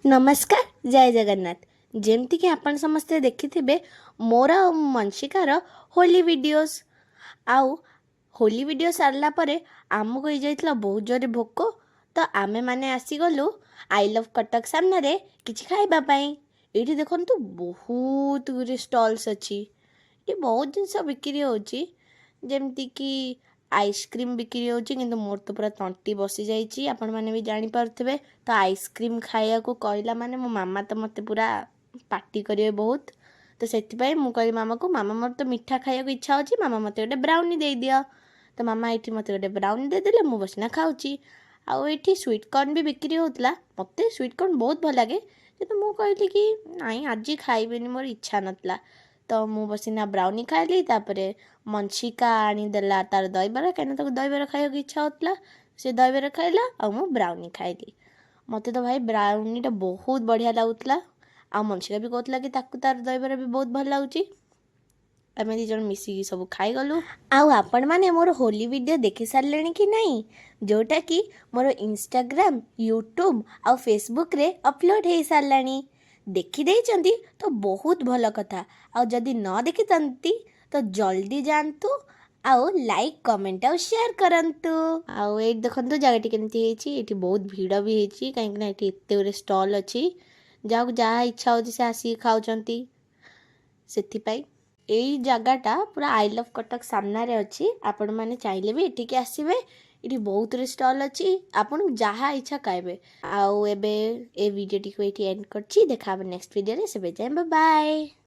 नमस्कार जय जगन्नाथ। जेमती कि आपण समस्ते देखिथिबे मोर आ मंशिकार होली वीडियोस आउ होली वीडियो सारला परे आमको हो जाइतला बहुत जोरे भोक। तो आमे माने आसीगलु आई लव कटक सामने किछि खाइबा पाई। एठी देखंतु बहुत गुरे स्टॉल्स अछि। ये बहुत जिनस बिक्री होची जेमती कि आइसक्रीम बिक्री होची किंतु मोर तो पूरा तंटी बसी जाइची आपण माने भी जानि पारथबे। तो आइसक्रीम खाइया को कहला माने मो मामा तो मते पूरा पार्टी करिवे बहुत। तो सेति मु कहली मामा को मामा मोर तो मिठा खाइया को इच्छा होची मामा मते गोटे ब्राउनी दे दियो। तो मामा एठी मते गोटे ब्राउनी दे देले मु बसना खाउची। आउ एठी स्वीट कॉर्न भी बिक्री होतला मते स्वीट कॉर्न बहुत भल लागे। तो मु कहली कि नाई आज खाइबेनी मोर इच्छा नतला। तो मु बसिना ब्राउनी खाइली तापरे मंशिका आनी देला तार दहीबरा कहीं ताको दहीबरा खाइया को इच्छा होतला से दहीबरा खाइला आ मु ब्राउनी खाइली। मते तो भाई ब्राउनीटा बहुत बढ़िया लाଗୁଥିଲା आ मंशिका भी कहतला कि ताकू तार दहीबरा भी बहुत भल लाଗୁଛି। आमे दी जण मिसिकी सब खाई गलु। आउ आपण माने मोर होली वीडियो देखि सारलेनी कि नहीं जोटा कि मोर इंस्टाग्राम यूट्यूब आ फेसबुक रे अपलोड हे सारलानी। देखि देइचंती तो बहुत भल कथा। आ जदि न देखि तंती तो जल्दी जानतु आउ लाइक कमेंट आउ शेयर करंतु। आउ ए देखंतु जगह केमती हेची एठी बहुत भीड़ भी हेची काहे कि ना एठी एते गुरे स्टॉल अछि जाउ जहा इच्छा होची से आसी खाउचंती। सेथि पाई एई जगहटा पूरा आई लव कटक सामना रे अछि। आपण माने चाहिले भी एठी आसीबे एठी बहुत रे स्टॉल अछि आपण जहा इच्छा खाइबे। आउ एबे ए वीडियो टी को एठी एंड करछि देखा नेक्स्ट वीडियो रे से जाय बाय बाय।